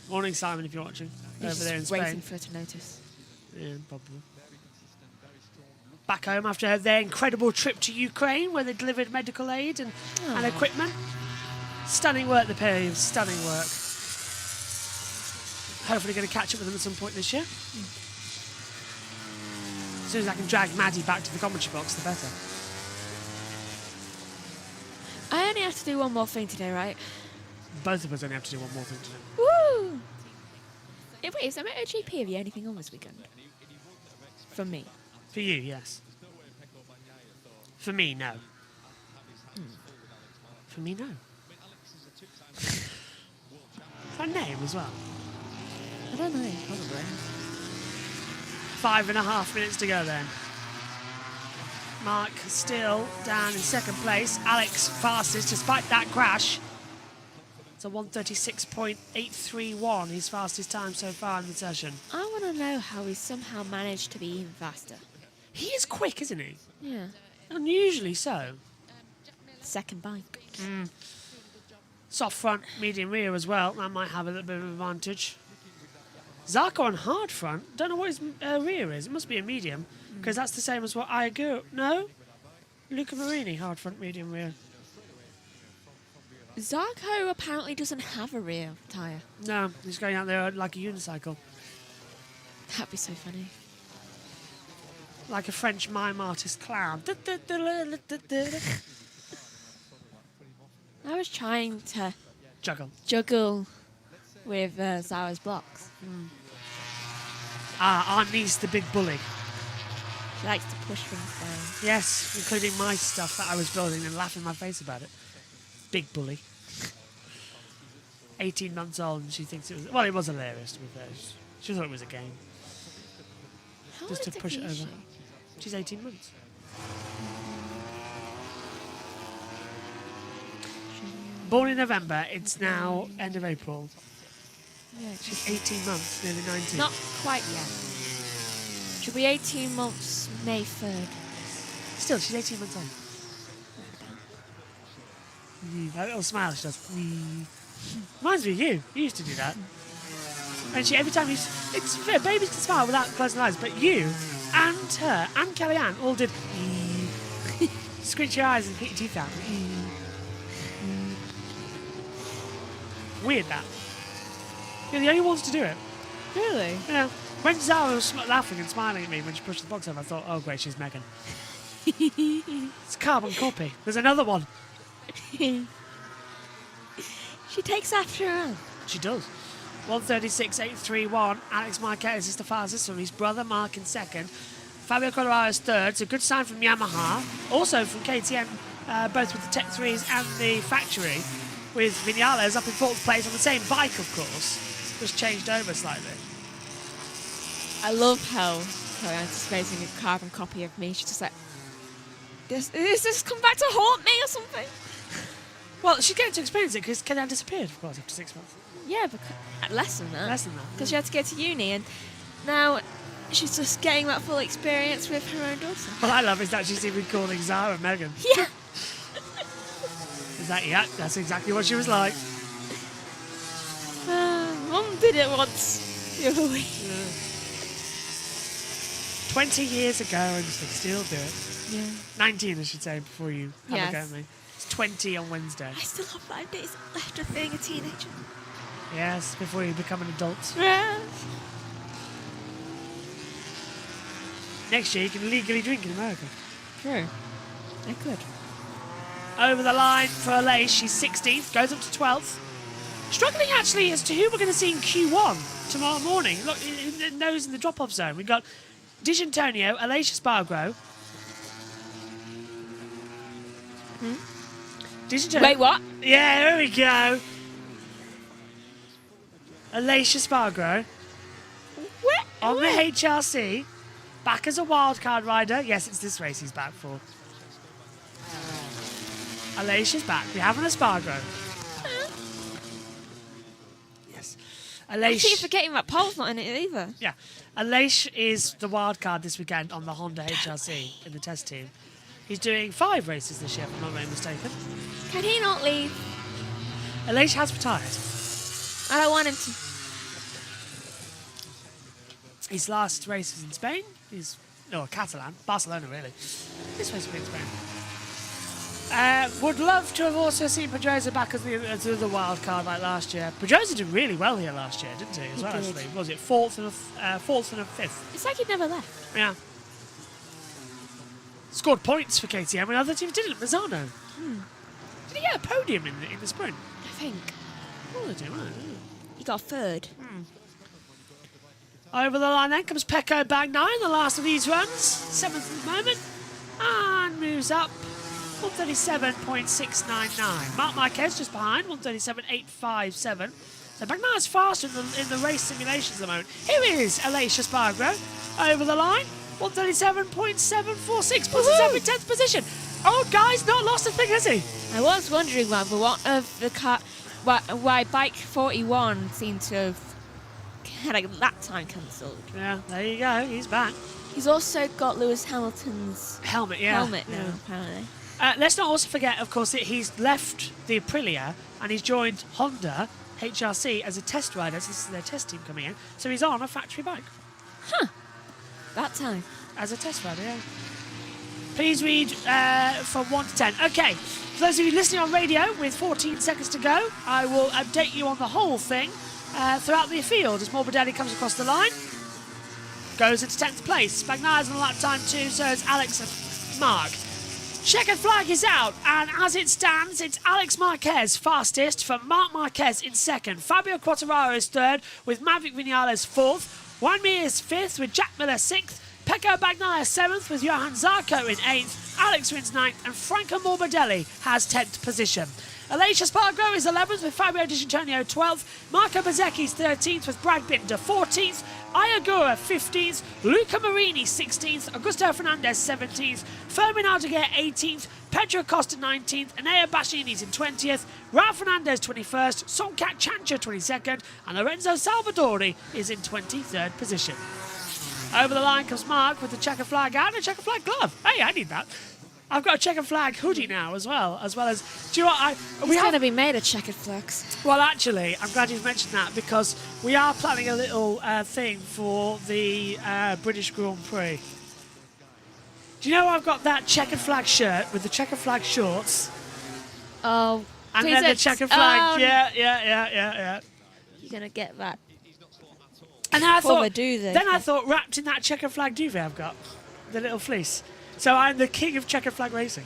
Morning, Simon, if you're watching. He's Over there in just Spain. waiting for her to notice. Yeah, probably. Back home after their incredible trip to Ukraine, where they delivered medical aid and equipment. Stunning work, the pair of stunning work. Hopefully going to catch up with them at some point this year. As soon as I can drag Maddie back to the commentary box, the better. I only have to do one more thing today, right? Both of us only have to do one more thing today. Woo! Wait, is there MotoGP of you anything on this weekend? From me. For you, yes. For me, no. For me, no. Is that a name as well? I don't know, probably. 5.5 minutes to go then. Mark still down in second place. Alex fastest despite that crash. It's a 1:36.831, his fastest time so far in the session. I want to know how he somehow managed to be even faster. He is quick, isn't he? Yeah. Unusually so. Second bike. Soft front, medium rear as well. That might have a little bit of an advantage. Zarko on hard front. Don't know what his rear is. It must be a medium, because that's the same as what I go. No? Luca Marini, hard front, medium rear. Zarco apparently doesn't have a rear tyre. No, he's going out there like a unicycle. That'd be so funny. Like a French mime artist clown. I was trying to Juggle. with Zara's blocks. Our niece, the big bully. She likes to push things down. Yes, including my stuff that I was building and laughing in my face about it. Big bully. 18 months old, and she thinks it was... Well, it was hilarious, to be fair. She thought it was a game. How Just to old push it is over. she? She's 18 months. Born in November, it's now end of April. Yeah, She's 18 months, nearly 19. not quite yet. She'll be 18 months May 3rd. Still, she's 18 months old. That little smile she does. Reminds me of you. You used to do that. And she, every time you... It's fair, babies can smile without closing their eyes, but you and her and Kellyanne all did... Squint your eyes and hit your teeth out. Weird, that. You're the only ones to do it. Really? Yeah. When Zara was laughing and smiling at me when she pushed the box over, I thought, oh great, she's Megan. It's a carbon copy. There's another one. She takes after her own. She does. 136.831. Alex Marquez is the fastest from his brother Mark in second. Fabio Quartararo is third. It's a good sign from Yamaha. Also from KTM, both with the Tech 3s and the factory, with Vinales up in fourth place on the same bike, of course. Just changed over slightly. I love how her anticipating a carbon copy of me. She's just like, is this come back to haunt me or something? Well, she's getting to experience it because Kellyanne disappeared, of course, after 6 months. Yeah, but less than that. Less than that. Because she had to go to uni, and now she's just getting that full experience with her own daughter. What I love is that she's even calling Zara Megan. Yeah. Is that, yeah, that's exactly what she was like. Mum did it once the other week. 20 years ago, and she can still do it. Yeah. 19, I should say, before you have Yes. a go at me. It's 20 on Wednesday. I still have 5 days left of being a teenager. Yes, before you become an adult. Yeah. Next year, you can legally drink in America. True. I could. Over the line for Aleix, she's 16th, goes up to 12th. Struggling, actually, as to who we're going to see in Q1 tomorrow morning. Look, those in the drop-off zone. We've got D'Antonio, Aleix Espargaro. Wait, what? Yeah, there we go. Aleix Espargaro Where? on the HRC, back as a wildcard rider. Yes, it's this race he's back for. Aleix is back. We have an Espargaro. Yes. I keep Aleix. forgetting that Paul's not in it either. Yeah. Aleix is the wildcard this weekend on the Honda HRC in the test team. He's doing 5 races this year, if I'm not very mistaken. Can he not leave? Aleix has retired. I don't want him to. His last race was in Spain. Catalan. Barcelona, really. This race will be in Spain. Would love to have also seen Pedrosa back as the wild card like last year. Pedrosa did really well here last year, didn't he? As well, did. actually. Was it fourth and a fifth? It's like he never left. Yeah. Scored points for KTM when other teams didn't. Mazzano. Did he get a podium in the sprint? I think. Oh, they did, right? He got 3rd. Over the line then comes Pecco Bagnaia, the last of these runs. 7th at the moment. And moves up. 137.699. Marc Marquez just behind, 137.857. So Bagnaia's faster in the race simulations at the moment. Here is Aleix Espargaro over the line, 137.746. Puts himself in 10th position. Oh, guy's not lost a thing, has he? I was wondering why Bike 41 seemed to have had a lap time cancelled. Yeah, there you go. He's back. He's also got Lewis Hamilton's Helmet now, Yeah. apparently. Let's not also forget, of course, that he's left the Aprilia and he's joined Honda HRC as a test rider. So this is their test team coming in. So he's on a factory bike. That time. As a test rider, yeah. Please read from 1 to 10. Okay, for those of you listening on radio with 14 seconds to go, I will update you on the whole thing throughout the field as Morbidelli comes across the line. Goes into 10th place. Bagnaya's on a lap time too, so is Alex and Mark. Checkered flag is out, and as it stands, it's Alex Marquez fastest from Mark Marquez in second. Fabio Quartararo is third, with Maverick Vinales fourth. Juan Mir is fifth, with Jack Miller sixth. Pecco Bagnaia seventh, with Johan Zarco in eighth. Alex Rins ninth, and Franco Morbidelli has 10th position. Alicia Spargo is 11th, with Fabio Di Antonio 12th. Marco Bezzecchi is 13th, with Brad Binder 14th. Ayagura 15th, Luca Marini 16th, Augusto Fernandez 17th, Fermin Aldeguer 18th, Pedro Costa 19th, Enea Bassini's in 20th, Ralph Fernandez 21st, Sonkat Chancha 22nd, and Lorenzo Salvadori is in 23rd position. Over the line comes Mark with the checker flag out and a checker flag glove. Hey, I need that. I've got a checker flag hoodie now as well as, do you know what? It's going to be made of checkered flags. Well, actually, I'm glad you've mentioned that because we are planning a little thing for the British Grand Prix. Do you know I've got that checkered flag shirt with the checkered flag shorts? Oh, and then the checkered flag. Yeah. You're going to get that. And I thought wrapped in that checkered flag duvet I've got, the little fleece. So I'm the king of checkered flag racing.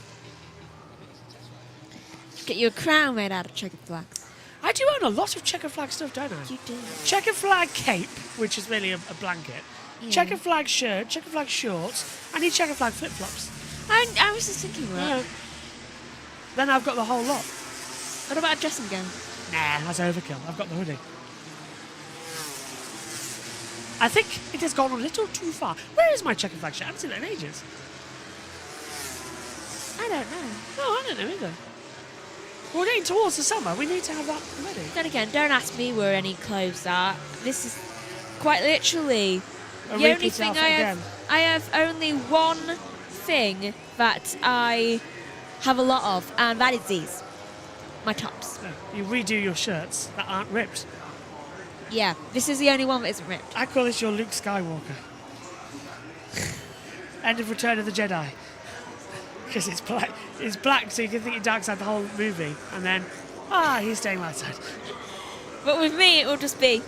Get you a crown made out of checkered flags. I do own a lot of checkered flag stuff, don't I? You do. Checkered flag cape, which is really a blanket. Yeah. Checkered flag shirt, checkered flag shorts. I need checkered flag flip-flops. I was just thinking that. Yeah. Then I've got the whole lot. What about a dressing gown? Nah, that's overkill. I've got the hoodie. I think it has gone a little too far. Where is my checkered flag shirt? I haven't seen it in ages. I don't know. No, I don't know either. We're getting towards the summer. We need to have that ready. Then again, don't ask me where any clothes are. This is quite literally the only thing I have only one thing that I have a lot of, and that is these. My tops. No, you redo your shirts that aren't ripped. Yeah, this is the only one that isn't ripped. I call this your Luke Skywalker. End of Return of the Jedi. Because it's black. It's black, so you can think you're dark side the whole movie, and then, he's staying light side. But with me, it will just be.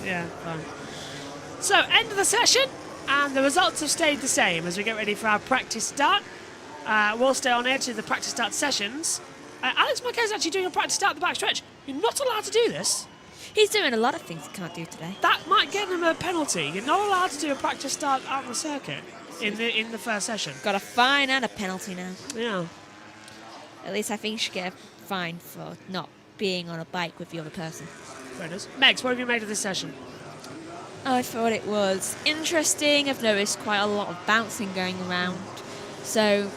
Yeah, fine. So, end of the session, and the results have stayed the same as we get ready for our practice start. We'll stay on here to the practice start sessions. Alex Marquez is actually doing a practice start at the backstretch. You're not allowed to do this. He's doing a lot of things he can't do today. That might get him a penalty. You're not allowed to do a practice start out on the circuit in the first session. Got a fine and a penalty now. Yeah. At least I think you should get a fine for not being on a bike with the other person. There it is. Megs, what have you made of this session? I thought it was interesting. I've noticed quite a lot of bouncing going around. So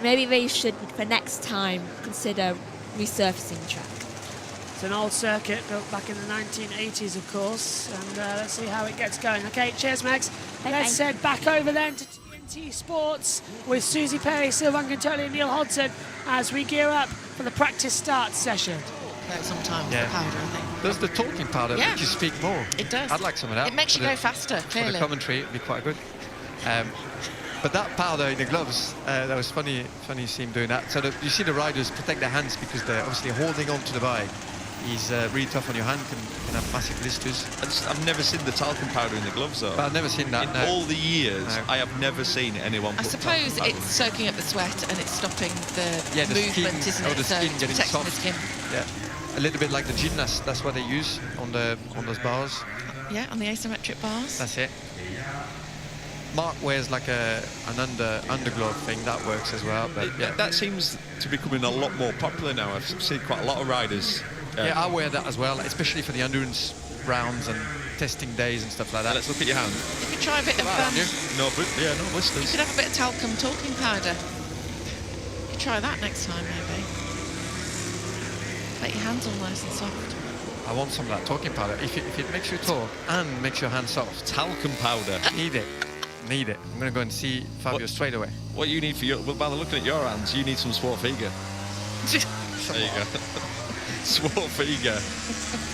maybe they should, for next time, consider resurfacing the track. It's an old circuit built back in the 1980s, of course, and let's see how it gets going. Okay, cheers, Megs. Let's head back over then to TNT Sports with Susie Perry, Sylvan Gantoli and Neil Hodson as we gear up for the practice start session. Sometimes the powder, I think. Does the talking powder make you speak more? It does. I'd like some of that. It makes you go faster, clearly. For the commentary, it'd be quite good. But that powder in the gloves, that was funny to see him doing that. So you see the riders protect their hands because they're obviously holding on to the bike. He's really tough on your hand, can have massive blisters. I've never seen the talcum powder in the gloves, though. But I've never seen that. In all the years, I have never seen anyone put I suppose it's soaking up the sweat and it's stopping the movement, skin, isn't it? the skin so getting protecting soft. the skin. Yeah, a little bit like the gymnasts. That's what they use on those bars. Yeah, on the asymmetric bars. That's it. Mark wears like an underglove thing that works as well. But that seems to be becoming a lot more popular now. I've seen quite a lot of riders. Yeah, I wear that as well, especially for the endurance rounds and testing days and stuff like that. Let's look at your hand. You could try a bit of no blisters. You could have a bit of talcum talking powder. You could try that next time, maybe. Make your hands all nice and soft. I want some of that talking powder. If it makes you talk and makes your hands soft. Talcum powder. Need it. I'm going to go and see Fabio straight away. What you need for your... Well, by looking at your hands, you need some Swarfiga. There you go. Swarfiga.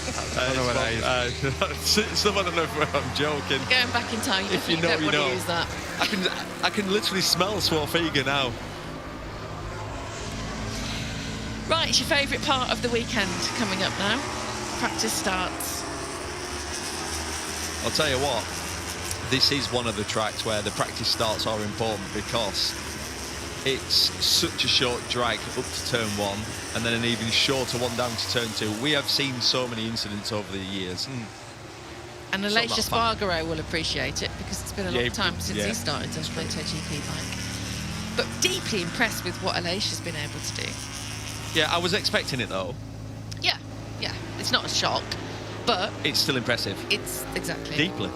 I don't know what that is. Someone don't know if I'm joking. Going back in time, If you know, don't you want know. to use that. I can literally smell Swarfiga now. Right, it's your favourite part of the weekend coming up now. Practice starts. I'll tell you what, this is one of the tracks where the practice starts are important because it's such a short drag up to turn 1 and then an even shorter one down to turn 2. We have seen so many incidents over the years. And It's not Alicia that fun. Spargaro will appreciate it because it's been a long time since he started his MotoGP bike. But deeply impressed with what Alicia's been able to do. Yeah, I was expecting it though. Yeah, yeah. It's not a shock, but It's still impressive. it's exactly. Deeply.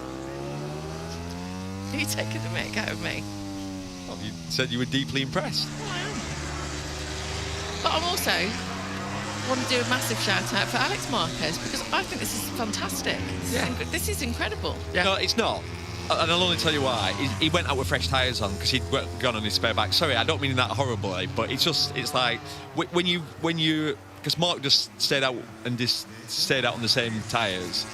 Who are you taking the mick out of me? Well, you said you were deeply impressed. Well, I am. But I'm also want to do a massive shout out for Alex Marquez because I think this is fantastic. This is incredible. Yeah. No, it's not. And I'll only tell you why. He went out with fresh tyres on because he'd gone on his spare bike. Sorry, I don't mean that horribly, but it's like when you because Mark just stayed out on the same tyres.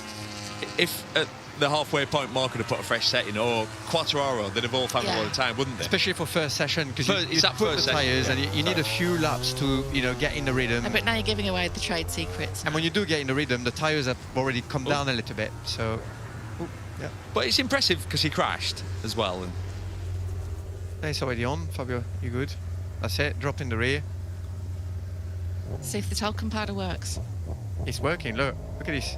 If at the halfway point Mark could have put a fresh set in, or Quattraro, they'd have all found a lot of time, wouldn't they? Especially for first session, because you It's that put first the tyres session, and you need a few laps to get in the rhythm. But now you're giving away the trade secrets. And when you do get in the rhythm, the tyres have already come down a little bit. So, yeah. But it's impressive because he crashed as well. And It's already on, Fabio. You good? That's it. Drop in the rear. See if the talcum powder works. It's working. Look at this.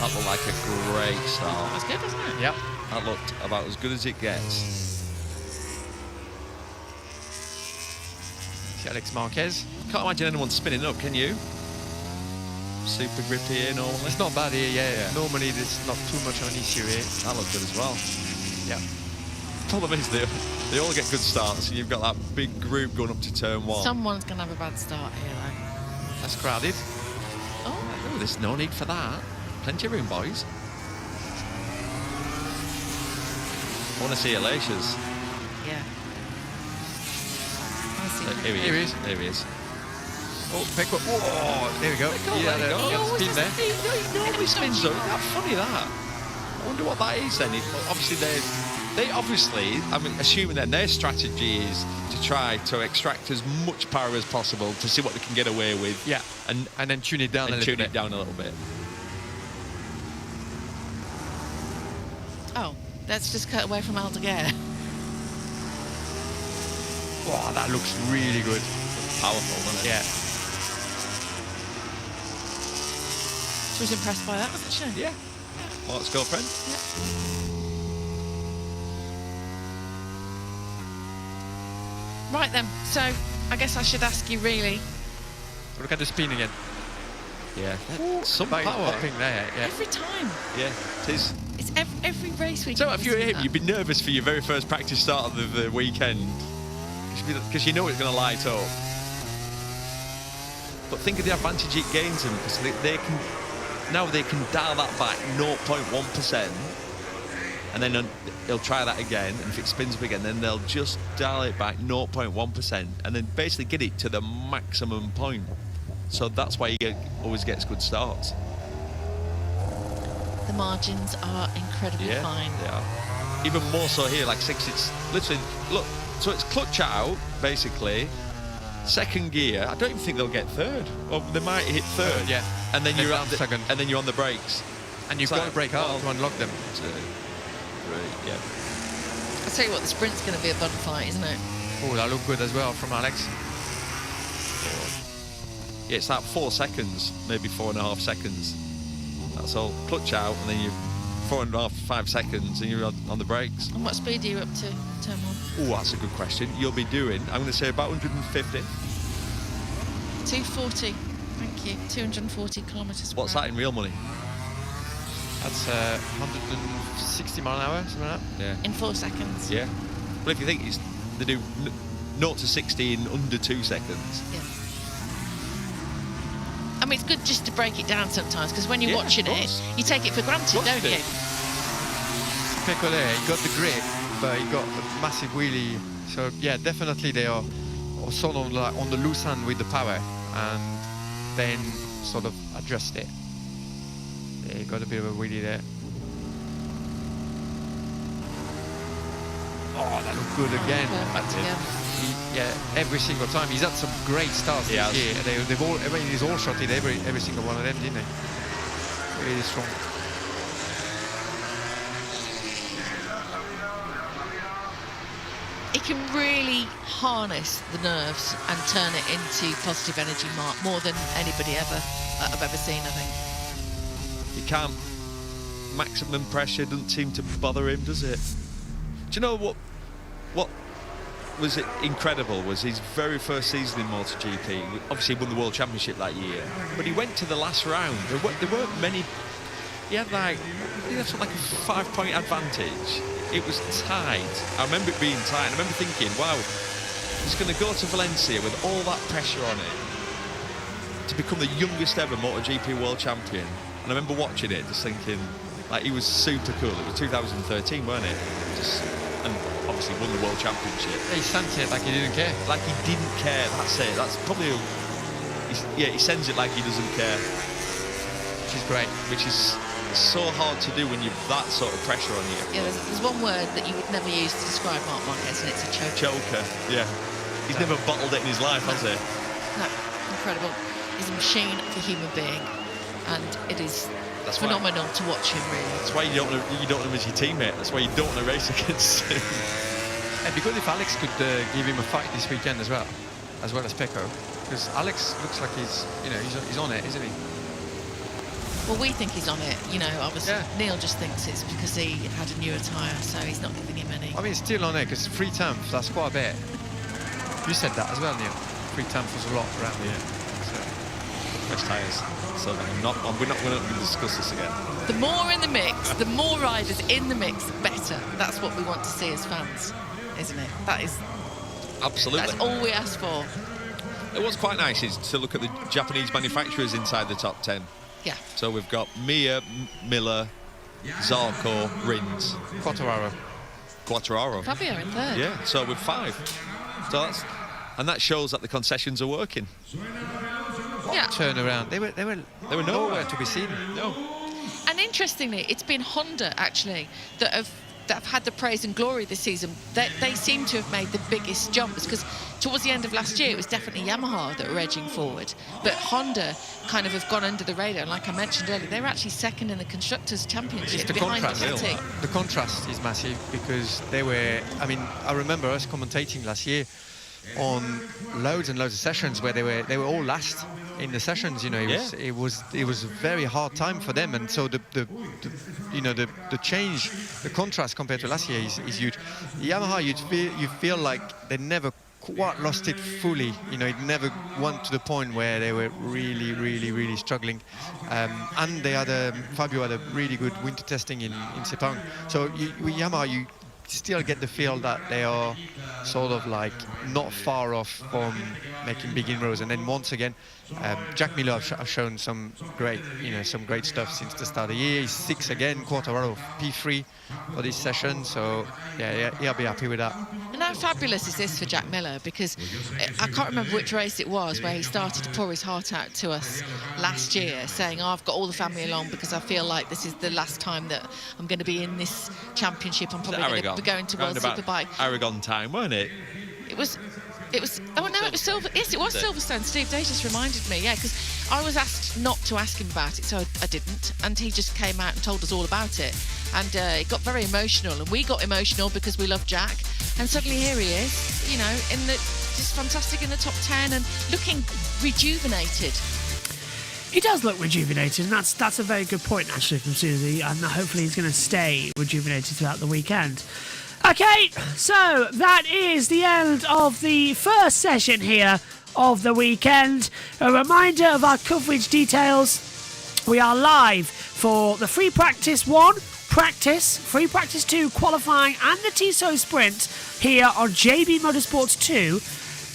that looked like a great start. That's good, isn't it? Yep. That looked about as good as it gets. See Alex Marquez. Can't imagine anyone spinning up, can you? Super grippy here normally. It's not bad here. Yeah. Normally there's not too much of an issue here. That looked good as well. Yeah. Problem is they all get good starts, and you've got that big group going up to turn 1. Someone's going to have a bad start here, though. That's crowded. Oh, Oh, there's no need for that. Plenty of room, boys. I want to see Alicia's. yeah. I see. Here he Here he is. is. There he is. Oh, Pecco. Oh, there we go. There you go. Spin there. He normally spins though. That's funny, that. I wonder what that is then. Obviously, they obviously, I'm assuming then their strategy is to try to extract as much power as possible to see what they can get away with. Yeah. And then tune it down a little bit. Down a little bit. Oh, let's just cut away from Aldeguer. Wow, that looks really good. Powerful, doesn't it? Yeah. She was impressed by that, wasn't she? Yeah. Mark's girlfriend. Right then, so I guess I should ask you really, Look at the spin again. Yeah. Some Bang, power. popping there. Yeah. every time. Yeah, it is. It's every race week. So if you were him, you'd be nervous for your very first practice start of the weekend because you know it's going to light up. But think of the advantage it gains them because they can dial that back 0.1%, and then they'll try that again. And if it spins up again, then they'll just dial it back 0.1%, and then basically get it to the maximum point. So that's why he always gets good starts. The margins are incredibly fine. They are. Even more so here, like 6, it's literally, look, so it's clutch out, basically, second gear. I don't even think they'll get third. Or they might hit third. Yeah. And then They're you're down second. And then you're on the brakes. And you've It's got like, to brake out well, to unlock them. 2, 3, yeah. I'll tell you what, the sprint's going to be a bun fight, isn't it? Oh, that looked good as well from Alex. Yeah, it's like 4 seconds, maybe 4.5 seconds. That's all. Clutch out, and then you're 4.5, 5 seconds, and you're on the brakes. And what speed are you up to, turn 1? Oh, that's a good question. You'll be doing, I'm going to say about 150. 240. Thank you. 240 kilometres per What's that hour. in real money? That's 160 mile an hour, something like that. Yeah. In 4 seconds. Yeah. Well, if you think they do 0 to 60 in under 2 seconds. Yeah. I mean, it's good just to break it down sometimes, because when you're Yeah, watching of it, course. you take it for granted, Of course don't you you? do. Pecco there, he got the grip, but he got a massive wheelie. So yeah, definitely they are or sort of like on the loose hand with the power, and then sort of adjust it. Yeah, got a bit of a wheelie there. Oh, that looked good again. Yeah, every single time. He's had some great starts this year. They've all, I mean, he's all shotted every single one of them, didn't he? Really strong. He can really harness the nerves and turn it into positive energy, Mark, more than anybody I've ever seen, I think. You can't. Maximum pressure doesn't seem to bother him, does it? Do you know what was incredible was his very first season in MotoGP. Obviously he won the World Championship that year, but he went to the last round. There weren't many. He had like something like a 5-point advantage. It was tight. I remember it being tight. I remember thinking, wow, he's going to go to Valencia with all that pressure on it to become the youngest ever MotoGP World Champion. And I remember watching it, just thinking, like, he was super cool. It was 2013, wasn't it? And obviously won the World Championship. He sent it like he didn't care. Like he didn't care. That's it. That's probably he sends it like he doesn't care, which is great. Which is so hard to do when you've that sort of pressure on you. Yeah, there's one word that you would never use to describe Marc Marquez, and it's a choker. Choker, yeah. He's never bottled it in his life, has he? No, incredible. He's a machine of a human being, and it is phenomenal to watch him, really. That's why you don't want him as your teammate. That's why you don't want to race against him. And because if Alex could give him a fight this weekend as well as Pecco, because Alex looks like he's on it, isn't he? Well, we think he's on it, obviously. Yeah. Neil just thinks it's because he had a newer tyre, so he's not giving him any. I mean, it's still on it, because 3 tenths, that's quite a bit. You said that as well, Neil. 3 tenths was a lot around here. Fresh tyres. So we're not going to discuss this again. The more in the mix, the more riders in the mix, the better. That's what we want to see as fans, isn't it? That is... Absolutely. That's all we ask for. What's quite nice is to look at the Japanese manufacturers inside the top 10. Yeah. So we've got Mia, Miller, Zarco, Rins, Quartararo. Fabio in third. Yeah, so with 5. So that shows that the concessions are working. Yeah. Turnaround. They were nowhere to be seen. No. And interestingly, it's been Honda actually that have had the praise and glory this season. They seem to have made the biggest jumps, because towards the end of last year it was definitely Yamaha that were edging forward, but Honda kind of have gone under the radar. And like I mentioned earlier, they were actually second in the Constructors' Championship behind Ducati. The contrast is massive, because they were, I mean, I remember us commentating last year on loads and loads of sessions where they were all last in the sessions. It was a very hard time for them, and so the change, the contrast compared to last year is huge. Yamaha, you feel like they never quite lost it fully. It never went to the point where they were really struggling, and they had Fabio had a really good winter testing in Sepang. So with Yamaha, you still get the feel that they are sort of like not far off from making big inroads. And then once again, Jack Miller have shown some great stuff since the start of the year. He's 6 again, Quartararo P3 for this session. So yeah, he'll be happy with that. And how fabulous is this for Jack Miller? Because I can't remember which race it was where he started to pour his heart out to us last year, saying, I've got all the family along because I feel like this is the last time that I'm going to be in this championship. I'm probably going to be going to World Superbike. Aragon time, weren't it? It was. Oh no, it was Silver. Yes, it was Silverstone. Steve Day just reminded me. Yeah, because I was asked not to ask him about it, so I didn't, and he just came out and told us all about it, and it got very emotional, and we got emotional because we love Jack, and suddenly here he is, just fantastic in the top 10 and looking rejuvenated. He does look rejuvenated, and that's a very good point actually from Susie, and hopefully he's going to stay rejuvenated throughout the weekend. Okay, so that is the end of the first session here of the weekend. A reminder of our coverage details. We are live for the free practice 1, free practice 2, qualifying and the Tissot sprint here on JB Motorsports 2.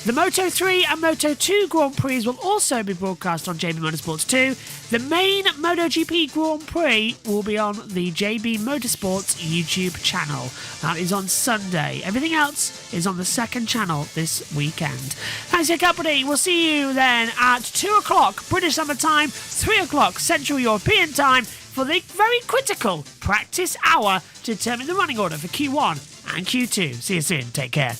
The Moto3 and Moto2 Grand Prix will also be broadcast on JB Motorsports 2. The main MotoGP Grand Prix will be on the JB Motorsports YouTube channel. That is on Sunday. Everything else is on the second channel this weekend. Thanks for your company. We'll see you then at 2 o'clock British Summer Time, 3 o'clock Central European Time for the very critical practice hour to determine the running order for Q1 and Q2. See you soon. Take care.